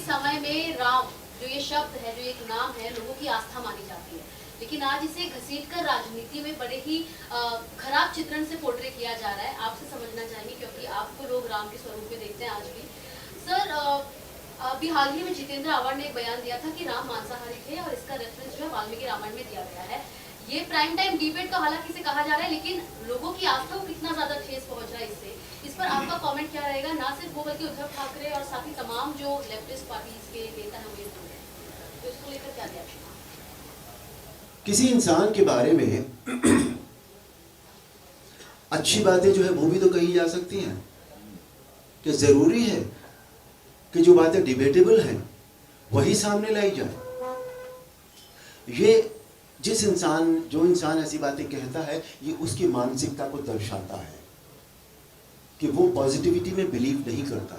समय में राम जो ये शब्द है, जो एक नाम है, लोगों की आस्था मानी जाती है, लेकिन आज इसे घसीटकर राजनीति में बड़े ही खराब चित्रण से पोर्ट्रे किया जा रहा है। आपसे समझना चाहेंगे, क्योंकि आपको लोग राम के स्वरूप में देखते हैं आज भी। सर, अभी हाल ही में जितेंद्र आव्हाड ने एक बयान दिया था कि राम मांसाहारी थे और इसका रेफरेंस जो है वाल्मीकि रामायण में दिया गया है। ये प्राइम टाइम डिबेट का हालांकि इसे कहा जा रहा है, लेकिन लोगों की आस्था को कितना ज्यादा ठेस पहुंच रहा है इससे, इस पर आपका कमेंट क्या रहेगा? ना सिर्फ वो बल्कि उद्धव ठाकरे और साथ ही तमाम जो लेफ्टिस्ट पार्टीज के नेता हैं वो ये बोल रहे हैं, तो इसको लेकर क्या रिएक्शन? किसी इंसान के बारे में अच्छी बातें जो है वो भी तो कही जा सकती हैं। कि जरूरी है कि जो बातें डिबेटेबल हैं वही सामने लाई जाए। ये जो इंसान ऐसी बातें कहता है, ये उसकी मानसिकता को दर्शाता है कि वो पॉजिटिविटी में बिलीव नहीं करता।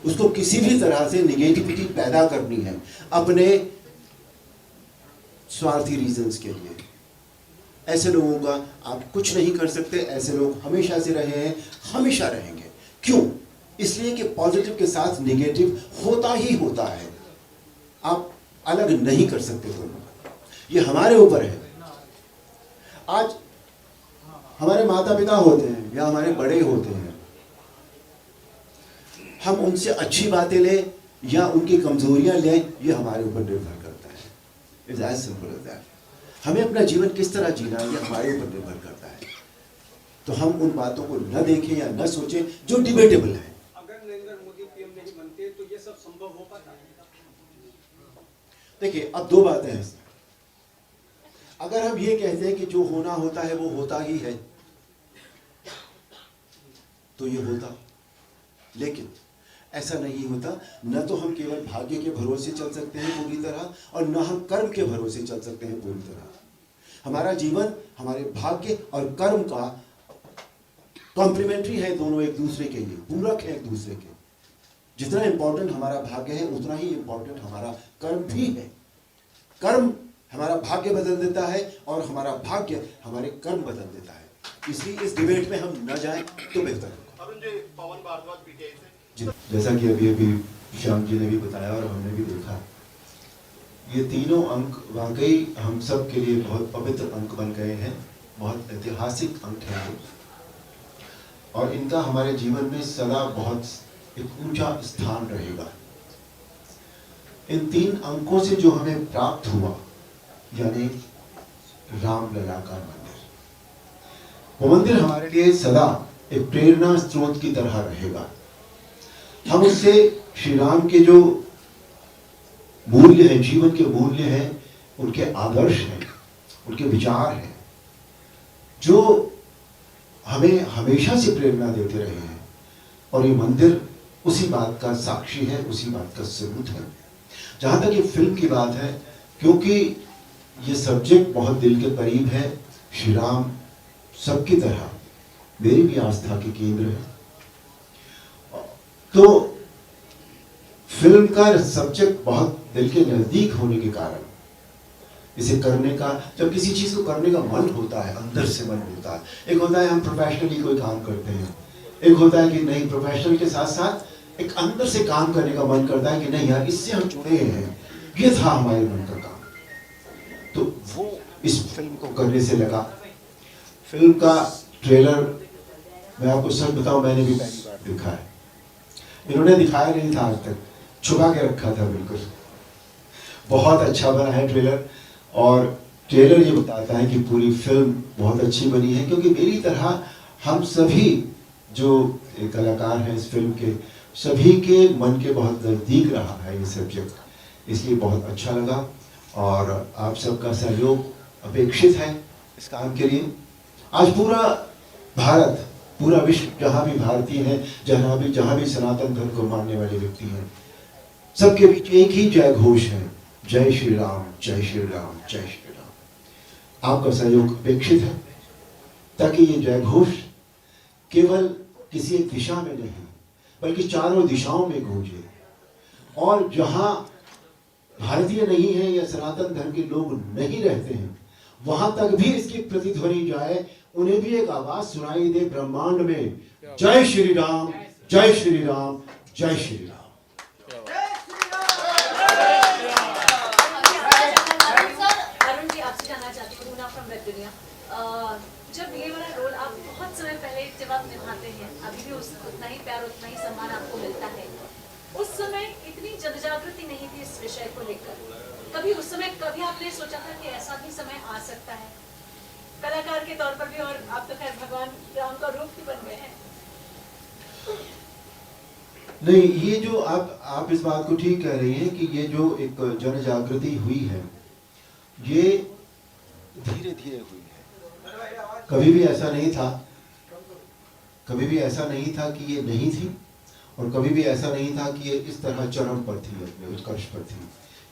उसको किसी भी तरह से निगेटिविटी पैदा करनी है अपने स्वार्थी रीजंस के लिए। ऐसे लोगों का आप कुछ नहीं कर सकते। ऐसे लोग हमेशा से रहे हैं, हमेशा रहेंगे। क्यों? इसलिए कि पॉजिटिव के साथ नेगेटिव होता ही होता है, आप अलग नहीं कर सकते दोनों। ये हमारे ऊपर है। आज हमारे माता पिता होते हैं या हमारे बड़े होते हैं, हम उनसे अच्छी बातें लें या उनकी कमजोरियां लें, ये हमारे ऊपर निर्भर करता है। It's as simple as that. हमें अपना जीवन किस तरह जीना है, ये हमारे ऊपर निर्भर करता है। तो हम उन बातों को न देखें या न सोचें जो डिबेटेबल है। अगर नरेंद्र मोदी पीएम नहीं बनते तो ये सब संभव हो पाता है? देखिए, अब दो बातें हैं। अगर हम ये कहते हैं कि जो होना होता है वो होता ही है, तो ये होता, लेकिन ऐसा नहीं होता। न तो हम केवल भाग्य के भरोसे चल सकते हैं पूरी तरह, और न हम कर्म के भरोसे चल सकते हैं पूरी तरह। हमारा जीवन हमारे भाग्य और कर्म का कॉम्प्लीमेंट्री है, दोनों एक दूसरे के लिए पूरक है एक दूसरे के। जितना इंपॉर्टेंट हमारा भाग्य है, उतना ही इंपॉर्टेंट हमारा कर्म भी है। कर्म हमारा भाग्य बदल देता है और हमारा भाग्य हमारे कर्म बदल देता है। इसलिए इस डिबेट में हम न जाएं तो बेहतर होगा। अरुण जी, पवन भारद्वाज पीटीआई से। जैसा कि अभी श्याम जी ने भी बताया और हमने भी देखा, ये तीनों अंक वाकई हम सब के लिए बहुत पवित्र अंक बन गए हैं। बहुत ऐतिहासिक अंक हैं वो, और इनका हमारे जीवन में सदा बहुत एक ऊंचा स्थान रहेगा। इन तीन अंकों से जो हमें प्राप्त हुआ, यानी रामलला का मंदिर, वो मंदिर हमारे लिए सदा एक प्रेरणा स्रोत की तरह रहेगा। हम उससे श्री राम के जो मूल्य हैं, जीवन के मूल्य हैं, उनके आदर्श हैं, उनके विचार हैं, जो हमें हमेशा से प्रेरणा देते रहे हैं। और ये मंदिर उसी बात का साक्षी है, उसी बात का सबूत है। जहां तक ये फिल्म की बात है, क्योंकि ये सब्जेक्ट बहुत दिल के करीब है, श्री राम सबकी तरह मेरी भी आस्था के केंद्र है, तो फिल्म का सब्जेक्ट बहुत दिल के नजदीक होने के कारण इसे करने का, जब किसी चीज को करने का मन होता है, अंदर से मन होता है। एक होता है हम प्रोफेशनली कोई काम करते हैं, एक होता है कि नहीं, प्रोफेशनल के साथ साथ एक अंदर से काम करने का मन करता है कि नहीं यार, इससे हम जुड़े हैं, ये था हमारे मन का काम। तो वो इस फिल्म को करने से लगा। फिल्म का ट्रेलर मैं आपको सच बताऊं, मैंने भी पहली बार देखा है। इन्होंने दिखाया नहीं था आज तक, छुपा के रखा था बिल्कुल। बहुत अच्छा बना है ट्रेलर, और ट्रेलर ये बताता है कि पूरी फिल्म बहुत अच्छी बनी है, क्योंकि मेरी तरह हम सभी जो कलाकार हैं इस फिल्म के, सभी के मन के बहुत नज़दीक रहा है ये सब्जेक्ट, इसलिए बहुत अच्छा लगा। और आप सबका सहयोग अपेक्षित है इस काम के लिए। आज पूरा भारत, पूरा विश्व, जहाँ भी भारतीय हैं, जहाँ भी सनातन धर्म को मानने वाले व्यक्ति हैं, सबके बीच एक ही जय घोष है, जय श्री राम, जय श्री राम, जय श्री राम। आपका सहयोग अपेक्षित है, ताकि ये जय घोष केवल किसी एक दिशा में नहीं, बल्कि चारों दिशाओं में गूंजे। और जहां भारतीय नहीं है या सनातन धर्म के लोग नहीं रहते हैं, वहां तक भी इसकी प्रतिध्वनि जाए, उन्हें भी एक आवाज सुनाई दे ब्रह्मांड में, जय श्री राम, जय श्री राम, जय श्री राम। जनजागृति नहीं थी इस विषय को लेकर? कभी उस समय कभी आपने सोचा था कि ऐसा भी समय आ सकता है कलाकार के तौर पर भी? और आप तो खैर भगवान राम का रूप ही बन गए हैं। नहीं, ये जो आप इस बात को ठीक कह रही हैं कि ये जो एक जन जागृति हुई है, ये धीरे धीरे हुई है। कभी भी ऐसा नहीं था, कभी भी ऐसा नहीं था कि ये नहीं थी, और कभी भी ऐसा नहीं था कि ये इस तरह चरम पर थी, अपने उत्कर्ष पर थी।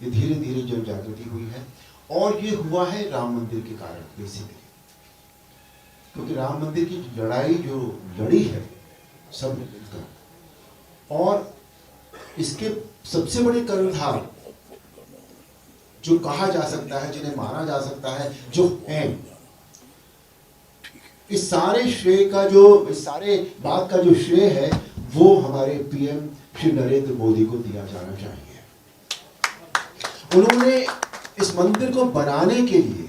ये धीरे धीरे जन जागृति हुई है, और ये हुआ है राम मंदिर के कारण बेसिकली, क्योंकि राम मंदिर की लड़ाई जो लड़ी है सब मिलकर, और इसके सबसे बड़े कर्णधार जो कहा जा सकता है, जिन्हें माना जा सकता है, जो है इस सारे श्रेय का इस सारे बात का जो श्रेय है, वो हमारे पीएम श्री नरेंद्र मोदी को दिया जाना चाहिए। उन्होंने इस मंदिर को बनाने के लिए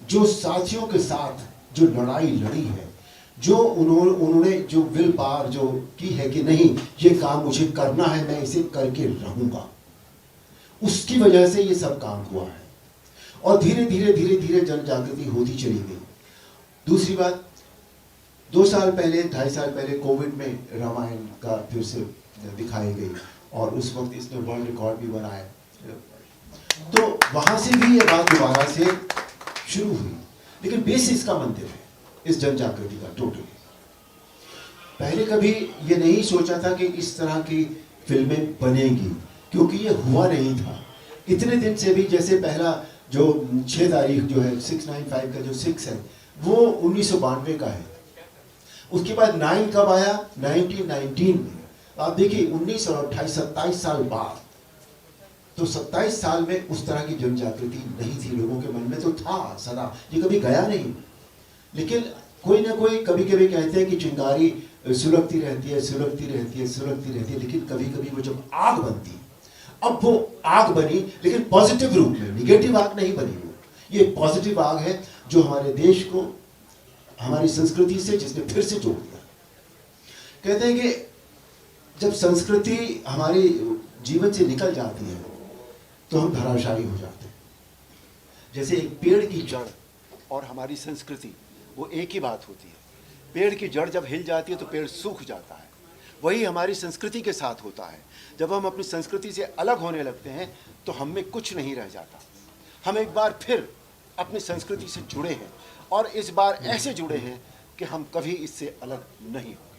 जो साथियों के साथ जो लड़ाई लड़ी है, जो उन्होंने जो विल पावर जो की है कि नहीं, ये काम मुझे करना है, मैं इसे करके रहूंगा, उसकी वजह से ये सब काम हुआ है। और धीरे धीरे जन जागृति होती चली गई। दूसरी बात, 2 साल पहले 2.5 साल पहले कोविड में रामायण का फिर से दिखाई गई, और उस वक्त इसने वर्ल्ड रिकॉर्ड भी बनाया, तो वहां से भी ये बात दोबारा से शुरू हुई। लेकिन बेसिस का मंदिर है इस जन जागृति का टोटली। पहले कभी ये नहीं सोचा था कि इस तरह की फिल्में बनेगी, क्योंकि ये हुआ नहीं था इतने दिन से भी। जैसे पहला जो 6 तारीख जो है 695 का जो 6 है, वो 1992 का है। उसके बाद 9 कब आया? 1919 में। आप देखिए 19 और 28 27 साल बाद, तो 27 साल में उस तरह की जन जागृति नहीं थी लोगों के मन में, तो था सदा, ये कभी गया नहीं। लेकिन कोई ना कोई कभी कभी कहते हैं कि चिंगारी सुलगती रहती है, सुलगती रहती है, सुलगती रहती है, लेकिन कभी कभी वो जब आग बनती, अब वो आग बनी, लेकिन पॉजिटिव रूप में, निगेटिव आग नहीं बनी। वो ये पॉजिटिव आग है जो हमारे देश को हमारी संस्कृति से जिसने फिर से जोड़ दिया। कहते हैं कि जब संस्कृति हमारे जीवन से निकल जाती है तो हम धराशायी हो जाते हैं। जैसे एक पेड़ की जड़ और हमारी संस्कृति वो एक ही बात होती है। पेड़ की जड़ जब हिल जाती है तो पेड़ सूख जाता है। वही हमारी संस्कृति के साथ होता है। जब हम अपनी संस्कृति से अलग होने लगते हैं तो हम में कुछ नहीं रह जाता। हम एक बार फिर अपनी संस्कृति से जुड़े हैं, और इस बार ऐसे जुड़े हैं कि हम कभी इससे अलग नहीं होंगे।